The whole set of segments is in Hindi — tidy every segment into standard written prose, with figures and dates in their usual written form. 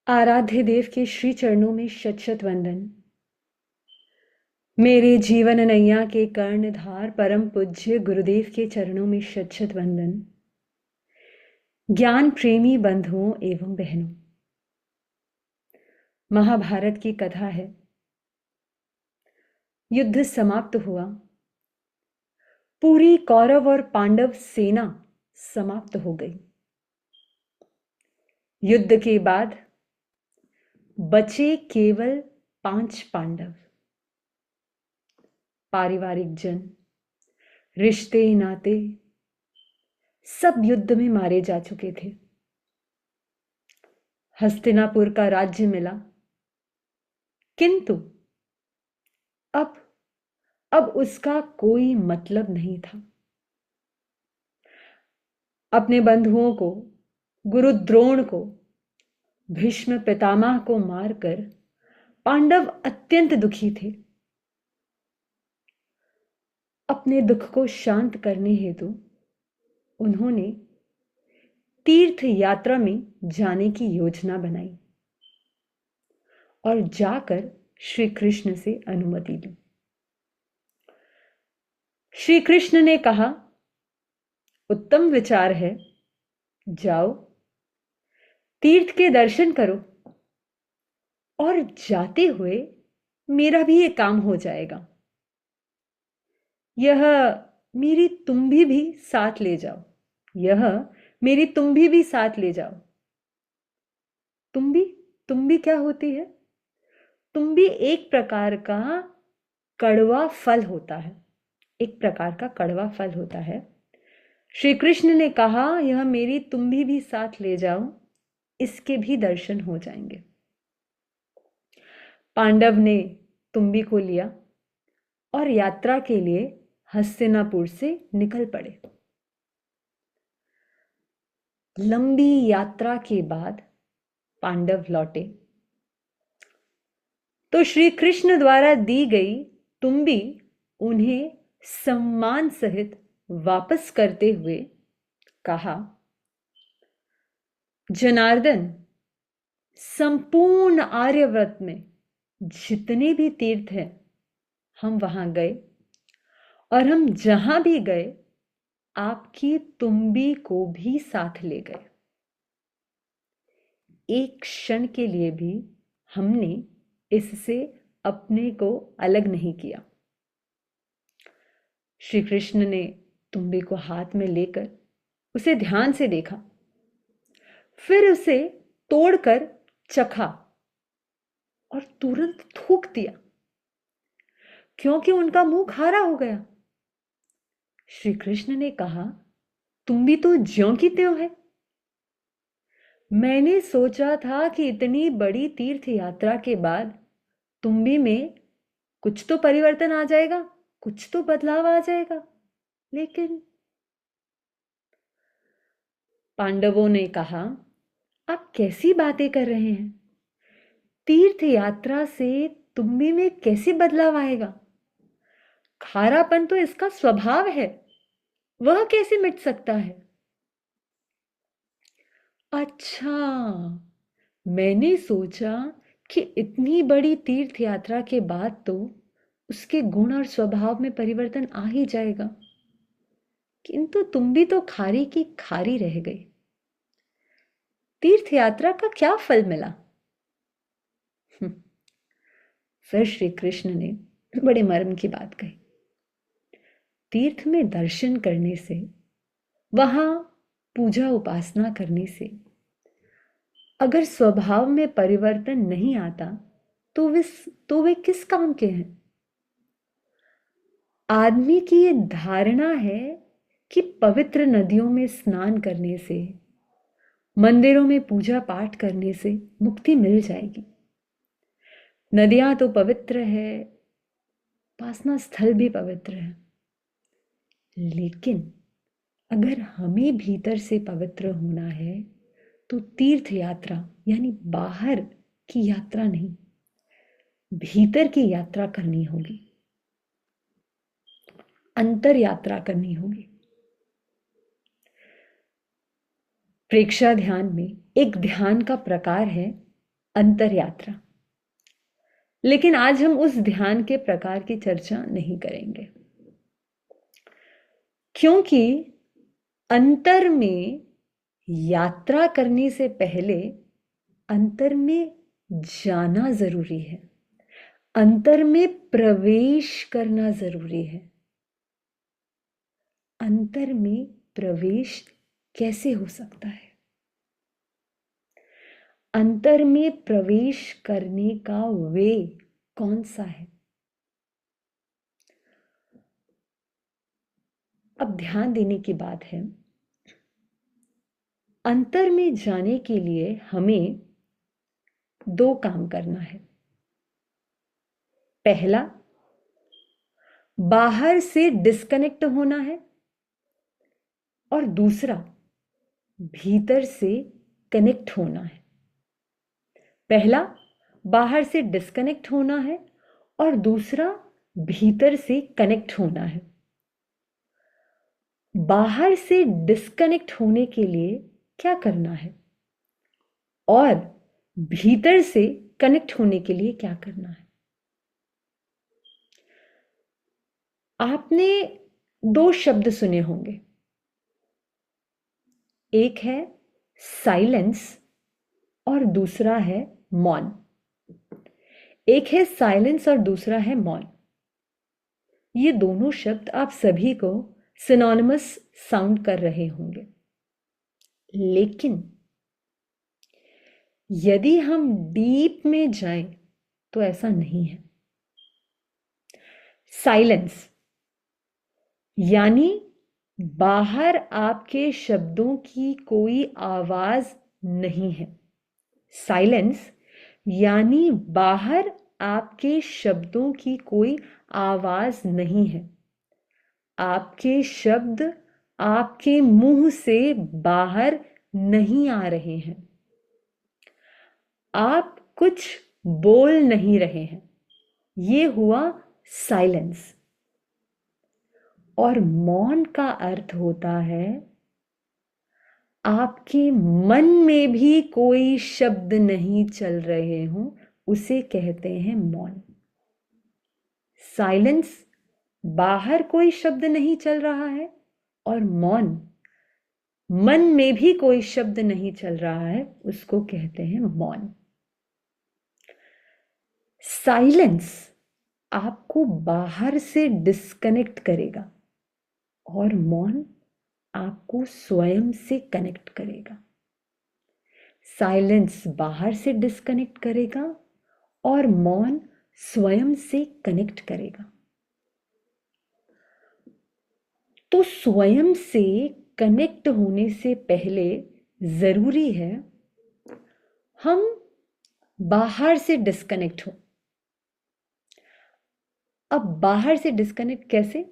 आराध्य देव के श्री चरणों में शत शत वंदन। मेरे जीवन नैया के कर्णधार परम पूज्य गुरुदेव के चरणों में शत शत वंदन। ज्ञान प्रेमी बंधुओं एवं बहनों, महाभारत की कथा है। युद्ध समाप्त हुआ। पूरी कौरव और पांडव सेना समाप्त हो गई। युद्ध के बाद बचे केवल 5 पांडव। पारिवारिक जन, रिश्ते नाते सब युद्ध में मारे जा चुके थे। हस्तिनापुर का राज्य मिला, किंतु अब उसका कोई मतलब नहीं था। अपने बंधुओं को, गुरु द्रोण को, भीष्म पितामह को मारकर पांडव अत्यंत दुखी थे। अपने दुख को शांत करने हेतु उन्होंने तीर्थ यात्रा में जाने की योजना बनाई और जाकर श्री कृष्ण से अनुमति ली। श्री कृष्ण ने कहा, उत्तम विचार है, जाओ तीर्थ के दर्शन करो और जाते हुए मेरा भी ये काम हो जाएगा। यह मेरी तुम्बी भी साथ ले जाओ। यह मेरी तुम्बी भी साथ ले जाओ। तुम्बी क्या होती है? तुम्बी एक प्रकार का कड़वा फल होता है। एक प्रकार का कड़वा फल होता है। श्री कृष्ण ने कहा, यह मेरी तुम्बी भी साथ ले जाओ, इसके भी दर्शन हो जाएंगे। पांडव ने तुम्बी को लिया और यात्रा के लिए हस्तिनापुर से निकल पड़े। लंबी यात्रा के बाद पांडव लौटे तो श्री कृष्ण द्वारा दी गई तुम्बी उन्हें सम्मान सहित वापस करते हुए कहा, जनार्दन, संपूर्ण आर्यव्रत में जितने भी तीर्थ हैं हम वहां गए और हम जहां भी गए आपकी तुम्बी को भी साथ ले गए। एक क्षण के लिए भी हमने इससे अपने को अलग नहीं किया। श्री कृष्ण ने तुम्बी को हाथ में लेकर उसे ध्यान से देखा, फिर उसे तोड़कर चखा और तुरंत थूक दिया, क्योंकि उनका मुंह खारा हो गया। श्री कृष्ण ने कहा, तुम्बी तो ज्यों की त्यों है। मैंने सोचा था कि इतनी बड़ी तीर्थ यात्रा के बाद तुम्बी में कुछ तो परिवर्तन आ जाएगा, कुछ तो बदलाव आ जाएगा, लेकिन पांडवों ने कहा, आप कैसी बातें कर रहे हैं? तीर्थ यात्रा से तुम्बी में कैसे बदलाव आएगा? खारापन तो इसका स्वभाव है, वह कैसे मिट सकता है? अच्छा, मैंने सोचा कि इतनी बड़ी तीर्थ यात्रा के बाद तो उसके गुण और स्वभाव में परिवर्तन आ ही जाएगा, किंतु तुम भी तो खारी की खारी रह गई। तीर्थ यात्रा का क्या फल मिला? फिर श्री कृष्ण ने बड़े मर्म की बात कही, तीर्थ में दर्शन करने से, वहां पूजा उपासना करने से अगर स्वभाव में परिवर्तन नहीं आता तो वे किस काम के हैं? आदमी की ये धारणा है कि पवित्र नदियों में स्नान करने से, मंदिरों में पूजा पाठ करने से मुक्ति मिल जाएगी। नदियां तो पवित्र है, उपासना स्थल भी पवित्र है, लेकिन अगर हमें भीतर से पवित्र होना है तो तीर्थ यात्रा यानी बाहर की यात्रा नहीं, भीतर की यात्रा करनी होगी, अंतर यात्रा करनी होगी। प्रेक्षा ध्यान में एक ध्यान का प्रकार है अंतर यात्रा। लेकिन आज हम उस ध्यान के प्रकार की चर्चा नहीं करेंगे, क्योंकि अंतर में यात्रा करने से पहले अंतर में जाना जरूरी है, अंतर में प्रवेश करना जरूरी है। अंतर में प्रवेश कैसे हो सकता है? अंतर में प्रवेश करने का वे कौन सा है? अब ध्यान देने की बात है, अंतर में जाने के लिए हमें दो काम करना है। पहला, बाहर से डिस्कनेक्ट होना है, और दूसरा, भीतर से कनेक्ट होना है। पहला, बाहर से डिस्कनेक्ट होना है, और दूसरा, भीतर से कनेक्ट होना है। बाहर से डिस्कनेक्ट होने के लिए क्या करना है, और भीतर से कनेक्ट होने के लिए क्या करना है? आपने दो शब्द सुने होंगे, एक है साइलेंस और दूसरा है मौन। एक है साइलेंस और दूसरा है मौन। ये दोनों शब्द आप सभी को सिनोनिमस साउंड कर रहे होंगे, लेकिन यदि हम डीप में जाएं तो ऐसा नहीं है। साइलेंस यानी बाहर आपके शब्दों की कोई आवाज नहीं है। साइलेंस यानी बाहर आपके शब्दों की कोई आवाज नहीं है। आपके शब्द आपके मुंह से बाहर नहीं आ रहे हैं। आप कुछ बोल नहीं रहे हैं। ये हुआ साइलेंस। और मौन का अर्थ होता है आपके मन में भी कोई शब्द नहीं चल रहे हों, उसे कहते हैं मौन। साइलेंस, बाहर कोई शब्द नहीं चल रहा है, और मौन, मन में भी कोई शब्द नहीं चल रहा है, उसको कहते हैं मौन। साइलेंस आपको बाहर से डिस्कनेक्ट करेगा, और मौन आपको स्वयं से कनेक्ट करेगा। साइलेंस बाहर से डिस्कनेक्ट करेगा, और मौन स्वयं से कनेक्ट करेगा। तो स्वयं से कनेक्ट होने से पहले जरूरी है हम बाहर से डिस्कनेक्ट हो। अब बाहर से डिस्कनेक्ट कैसे?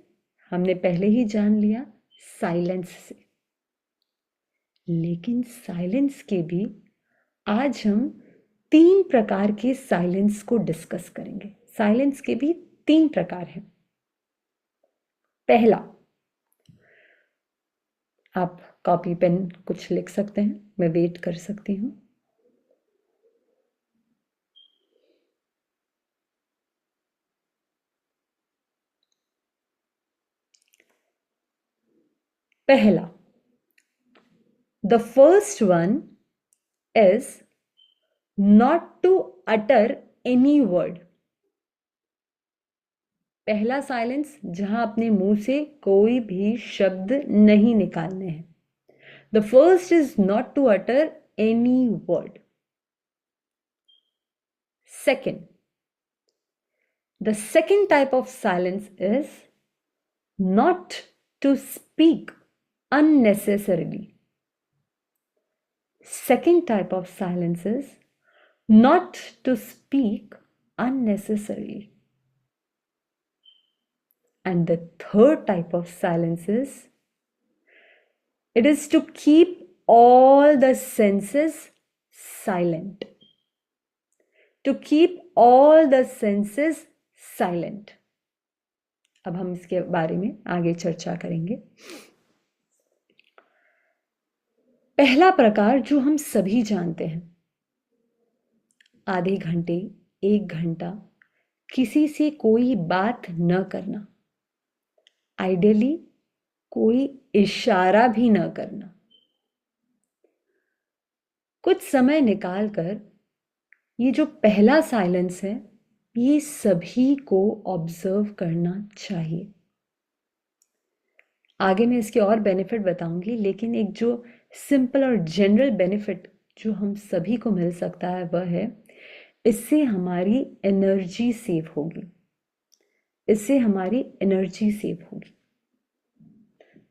हमने पहले ही जान लिया, साइलेंस से। लेकिन साइलेंस के भी आज हम 3 प्रकार के साइलेंस को डिस्कस करेंगे। साइलेंस के भी 3 प्रकार हैं। पहला, आप कॉपी पेन कुछ लिख सकते हैं, मैं वेट कर सकती हूं। पहला, the first one is not to utter any word. पहला साइलेंस, जहां अपने मुंह से कोई भी शब्द नहीं निकालने हैं। The first is not to utter any word. Second, the second type of silence is not to speak unnecessarily. Second type of silence is not to speak unnecessarily. And the third type of silence is it is to keep all the senses silent. To keep all the senses silent. अब हम इसके बारे में आगे चर्चा करेंगे। पहला प्रकार जो हम सभी जानते हैं, आधे घंटे, 1 घंटा किसी से कोई बात न करना, आइडियली कोई इशारा भी न करना। कुछ समय निकाल कर ये जो पहला साइलेंस है, ये सभी को ऑब्जर्व करना चाहिए। आगे मैं इसके और बेनिफिट बताऊंगी, लेकिन एक जो सिंपल और जनरल बेनिफिट जो हम सभी को मिल सकता है वह है, इससे हमारी एनर्जी सेव होगी। इससे हमारी एनर्जी सेव होगी।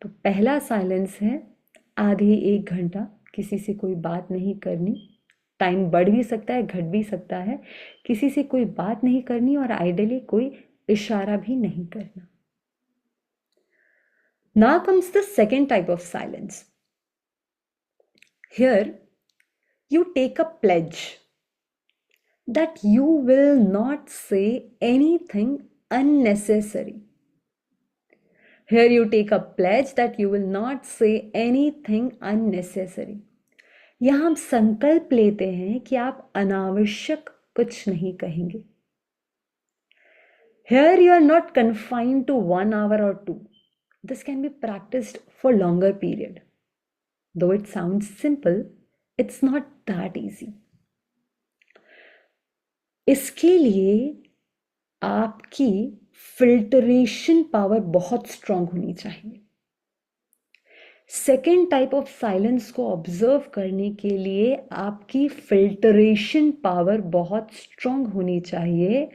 तो पहला साइलेंस है, आधे 1 घंटा किसी से कोई बात नहीं करनी। टाइम बढ़ भी सकता है, घट भी सकता है। किसी से कोई बात नहीं करनी और आइडियली कोई इशारा भी नहीं करना। Now comes the second type of silence. Here, you take a pledge that you will not say anything unnecessary. Here, you take a pledge that you will not say anything unnecessary. यहाँ हम संकल्प लेते हैं कि आप अनावश्यक कुछ नहीं कहेंगे। Here, you are not confined to 1 hour or 2. This can be practiced for longer period. Though it sounds simple, it's not that easy. इसके लिए आपकी फिल्टरेशन पावर बहुत स्ट्रांग होनी चाहिए। सेकेंड टाइप ऑफ साइलेंस को ऑब्जर्व करने के लिए आपकी फिल्टरेशन पावर बहुत स्ट्रांग होनी चाहिए।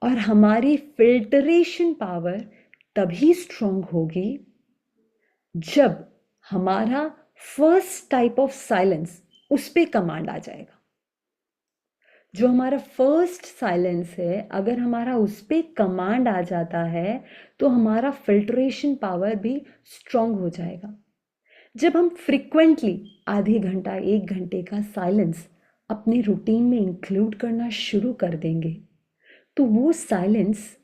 और हमारी फिल्टरेशन पावर तभी स्ट्रांग होगी जब हमारा फर्स्ट टाइप ऑफ साइलेंस उस पे कमांड आ जाएगा। जो हमारा फर्स्ट साइलेंस है, अगर हमारा उस पे कमांड आ जाता है तो हमारा फिल्टरेशन पावर भी स्ट्रांग हो जाएगा। जब हम फ्रिक्वेंटली आधे घंटा 1 घंटे का साइलेंस अपने रूटीन में इंक्लूड करना शुरू कर देंगे तो वो साइलेंस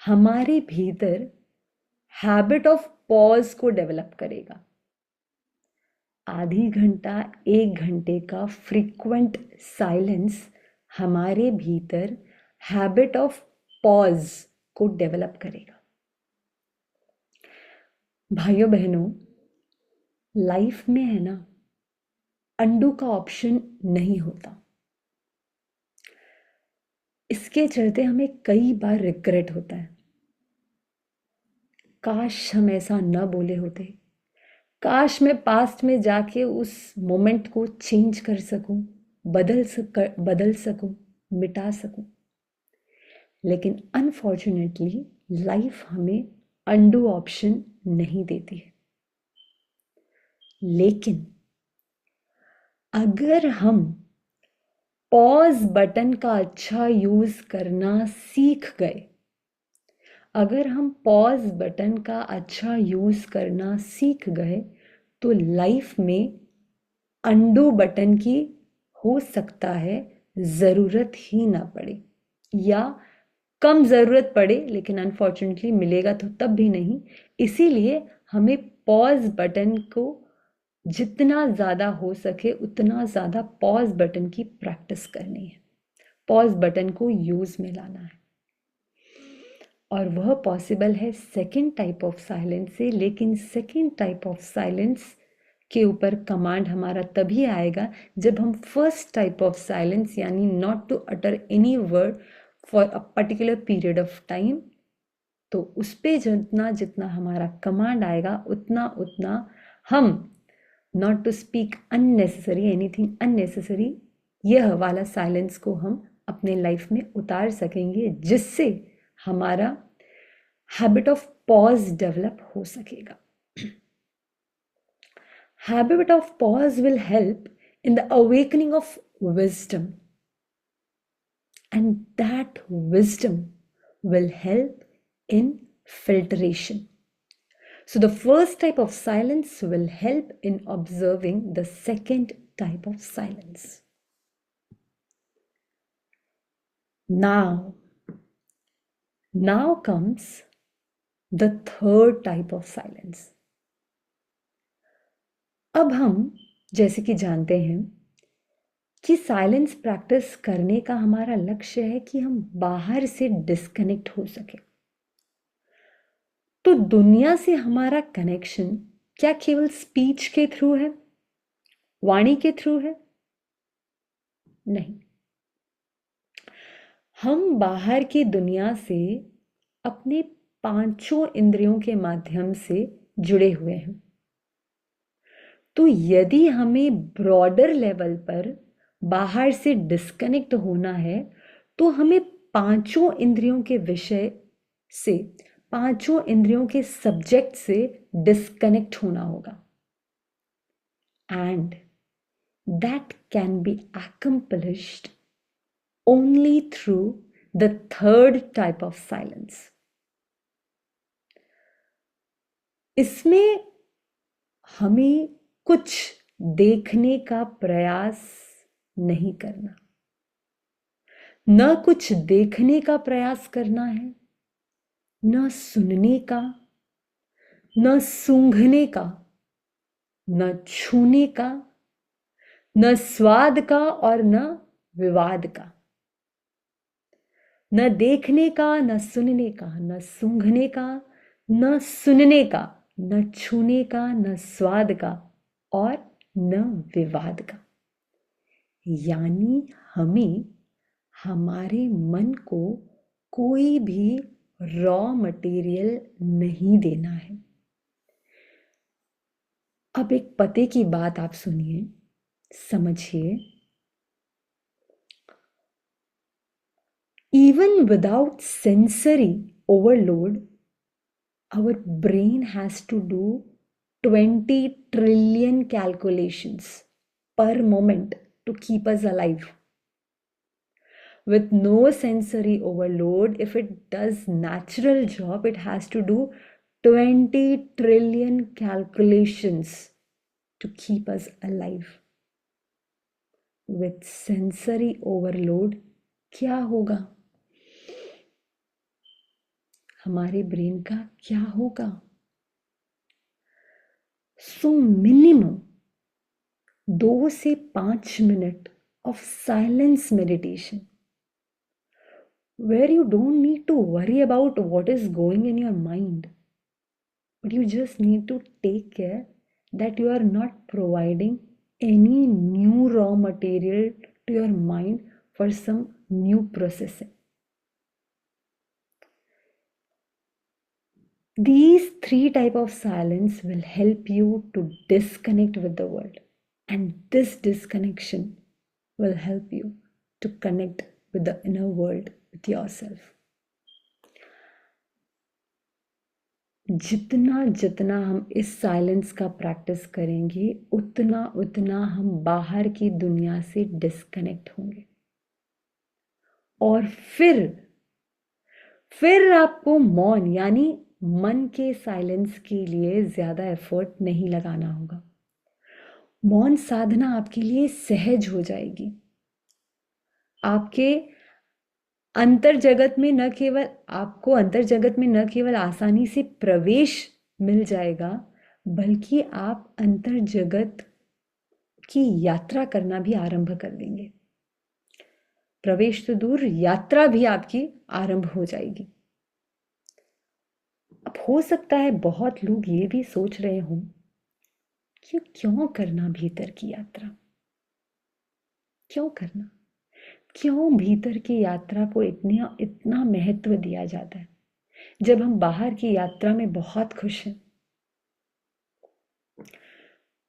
हमारे भीतर हैबिट ऑफ पॉज को डेवलप करेगा। आधी घंटा 1 घंटे का फ्रीक्वेंट साइलेंस हमारे भीतर हैबिट ऑफ पॉज को डेवलप करेगा। भाइयों बहनों, लाइफ में है ना, अंडू का ऑप्शन नहीं होता। इसके चलते हमें कई बार रिग्रेट होता है, काश हम ऐसा न बोले होते, काश मैं पास्ट में जाके उस मोमेंट को चेंज कर सकूं, बदल सकूं, मिटा सकूं। लेकिन अनफॉर्चुनेटली लाइफ हमें अंडू ऑप्शन नहीं देती है। लेकिन अगर हम पॉज बटन का अच्छा यूज करना सीख गए, अगर हम पॉज बटन का अच्छा यूज करना सीख गए तो लाइफ में अंडू बटन की हो सकता है ज़रूरत ही ना पड़े, या कम ज़रूरत पड़े, लेकिन अनफॉर्चुनेटली मिलेगा तो तब भी नहीं। इसीलिए हमें पॉज बटन को जितना ज़्यादा हो सके उतना ज़्यादा पॉज बटन की प्रैक्टिस करनी है, पॉज बटन को यूज़ में लाना है। और वह पॉसिबल है सेकेंड टाइप ऑफ साइलेंस से। लेकिन सेकेंड टाइप ऑफ साइलेंस के ऊपर कमांड हमारा तभी आएगा जब हम फर्स्ट टाइप ऑफ साइलेंस, यानी not to utter any word for a particular period of time, तो उस पर जितना जितना हमारा कमांड आएगा उतना उतना हम not to speak unnecessary, anything unnecessary, यह वाला साइलेंस को हम अपने लाइफ में उतार सकेंगे, जिससे हमारा हैबिट ऑफ पॉज डेवलप हो सकेगा। Habit of pause will help in the awakening of wisdom, and that wisdom will help in filtration. So the first type of silence will help in observing the second type of silence. Now comes the third type of silence. अब हम जैसे कि जानते हैं कि साइलेंस प्रैक्टिस करने का हमारा लक्ष्य है कि हम बाहर से डिस्कनेक्ट हो सके। तो दुनिया से हमारा कनेक्शन क्या केवल स्पीच के थ्रू है, वाणी के थ्रू है? नहीं। हम बाहर की दुनिया से अपने पांचों इंद्रियों के माध्यम से जुड़े हुए हैं। तो यदि हमें ब्रॉडर लेवल पर बाहर से डिस्कनेक्ट होना है तो हमें पांचों इंद्रियों के विषय से, पांचों इंद्रियों के सब्जेक्ट से डिस्कनेक्ट होना होगा। And that can be accomplished only through the third type of silence. इसमें हमें कुछ देखने का प्रयास नहीं करना, न कुछ देखने का प्रयास करना है, न सुनने का, न सूंघने का, न छूने का, न स्वाद का और न विवाद का। न देखने का, न सुनने का, न सूंघने का, न सुनने का, न छूने का, न स्वाद का और न विवाद का। यानी हमें हमारे मन को कोई भी रॉ मटेरियल नहीं देना है। अब एक पते की बात आप सुनिए, समझिए। Even without sensory overload, our brain has to do 20 trillion calculations per moment to keep us alive. With no sensory overload, if it does natural job, it has to do 20 trillion calculations to keep us alive. With sensory overload, क्या होगा? हमारे ब्रेन का क्या होगा? सो मिनिमम 2 से 5 minute of silence meditation where you don't need to worry about what is going in your mind, but you just need to take care that you are not providing any new raw material to your mind for some new processing. These 3 types of silence will help you to disconnect with the world, and this disconnection will help you to connect with the inner world, with yourself. जितना जितना हम इस साइलेंस का प्रैक्टिस करेंगे उतना उतना हम बाहर की दुनिया से डिस्कनेक्ट होंगे, और फिर आपको मौन यानी मन के साइलेंस के लिए ज्यादा एफर्ट नहीं लगाना होगा। मौन साधना आपके लिए सहज हो जाएगी। आपके अंतर जगत में न केवल आपको अंतर जगत में न केवल आसानी से प्रवेश मिल जाएगा, बल्कि आप अंतर जगत की यात्रा करना भी आरंभ कर देंगे। प्रवेश तो दूर, यात्रा भी आपकी आरंभ हो जाएगी। अब हो सकता है बहुत लोग ये भी सोच रहे हों कि क्यों करना भीतर की यात्रा, क्यों करना, क्यों भीतर की यात्रा को इतना महत्व दिया जाता है जब हम बाहर की यात्रा में बहुत खुश हैं।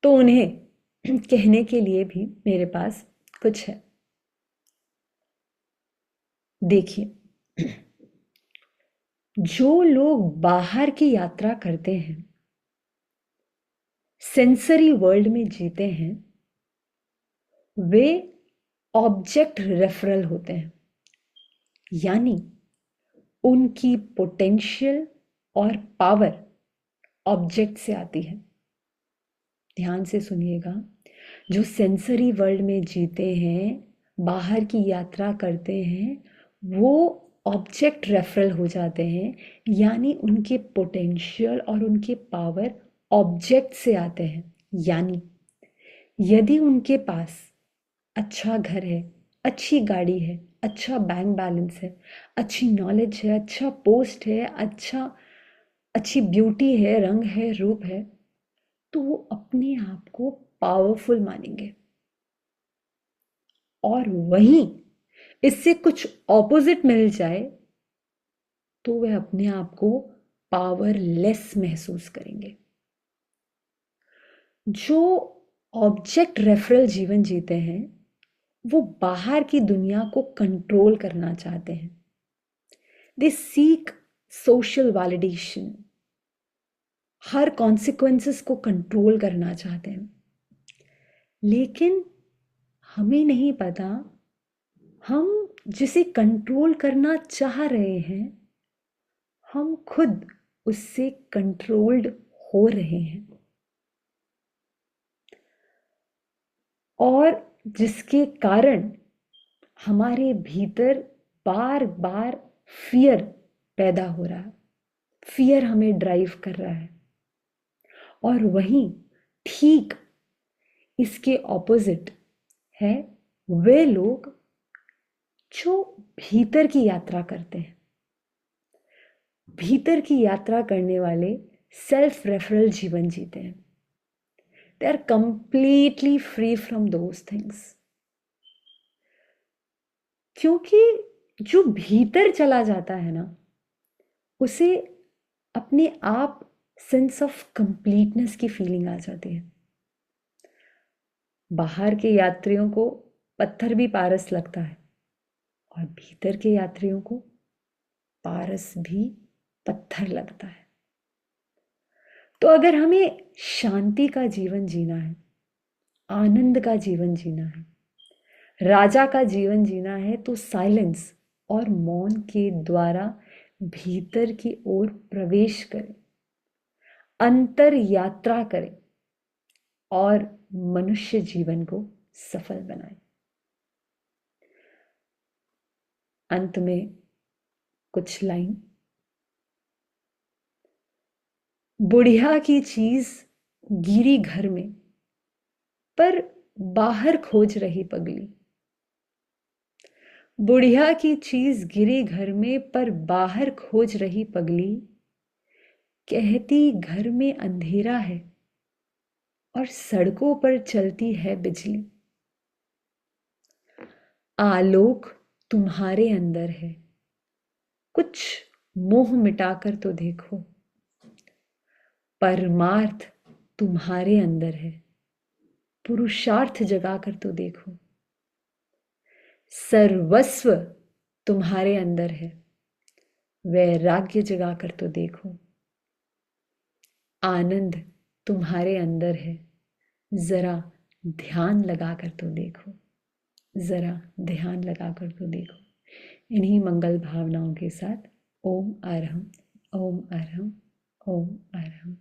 तो उन्हें कहने के लिए भी मेरे पास कुछ है। देखिए, जो लोग बाहर की यात्रा करते हैं, सेंसरी वर्ल्ड में जीते हैं, वे ऑब्जेक्ट रेफरल होते हैं, यानी उनकी पोटेंशियल और पावर ऑब्जेक्ट से आती है। ध्यान से सुनिएगा, जो सेंसरी वर्ल्ड में जीते हैं, बाहर की यात्रा करते हैं, वो ऑब्जेक्ट रेफरल हो जाते हैं, यानी उनके पोटेंशियल और उनके पावर ऑब्जेक्ट से आते हैं। यानी यदि उनके पास अच्छा घर है, अच्छी गाड़ी है, अच्छा बैंक बैलेंस है, अच्छी नॉलेज है, अच्छा पोस्ट है, अच्छी ब्यूटी है, रंग है, रूप है, तो वो अपने आप को पावरफुल मानेंगे। और वहीं इससे कुछ ऑपोजिट मिल जाए तो वे अपने आप को पावरलेस महसूस करेंगे। जो ऑब्जेक्ट रेफरल जीवन जीते हैं वो बाहर की दुनिया को कंट्रोल करना चाहते हैं। They seek social validation, her consequences को कंट्रोल करना चाहते हैं। लेकिन हमें नहीं पता हम जिसे कंट्रोल करना चाह रहे हैं हम खुद उससे कंट्रोल्ड हो रहे हैं, और जिसके कारण हमारे भीतर बार बार फियर पैदा हो रहा है। फियर हमें ड्राइव कर रहा है। और वहीं ठीक इसके ऑपोजिट है वे लोग जो भीतर की यात्रा करते हैं। भीतर की यात्रा करने वाले सेल्फ रेफरल जीवन जीते हैं। They are completely free from those things. क्योंकि जो भीतर चला जाता है ना उसे अपने आप सेंस ऑफ कंप्लीटनेस की फीलिंग आ जाती है। बाहर के यात्रियों को पत्थर भी पारस लगता है और भीतर के यात्रियों को पारस भी पत्थर लगता है। तो अगर हमें शांति का जीवन जीना है, आनंद का जीवन जीना है, राजा का जीवन जीना है, तो साइलेंस और मौन के द्वारा भीतर की ओर प्रवेश करें, अंतर यात्रा करें और मनुष्य जीवन को सफल बनाएं। अंत में कुछ लाइन। बुढ़िया की चीज गिरी घर में पर बाहर खोज रही पगली। बुढ़िया की चीज गिरी घर में पर बाहर खोज रही पगली। कहती घर में अंधेरा है और सड़कों पर चलती है बिजली। आलोक तुम्हारे अंदर है, कुछ मोह मिटाकर तो देखो। परमार्थ तुम्हारे अंदर है, पुरुषार्थ जगाकर तो देखो। सर्वस्व तुम्हारे अंदर है, वैराग्य जगाकर तो देखो। आनंद तुम्हारे अंदर है, जरा ध्यान लगाकर तो देखो। जरा ध्यान लगाकर तो देखो। इन्हीं मंगल भावनाओं के साथ ओम अरहम, ओम अरहम, ओम अरहम।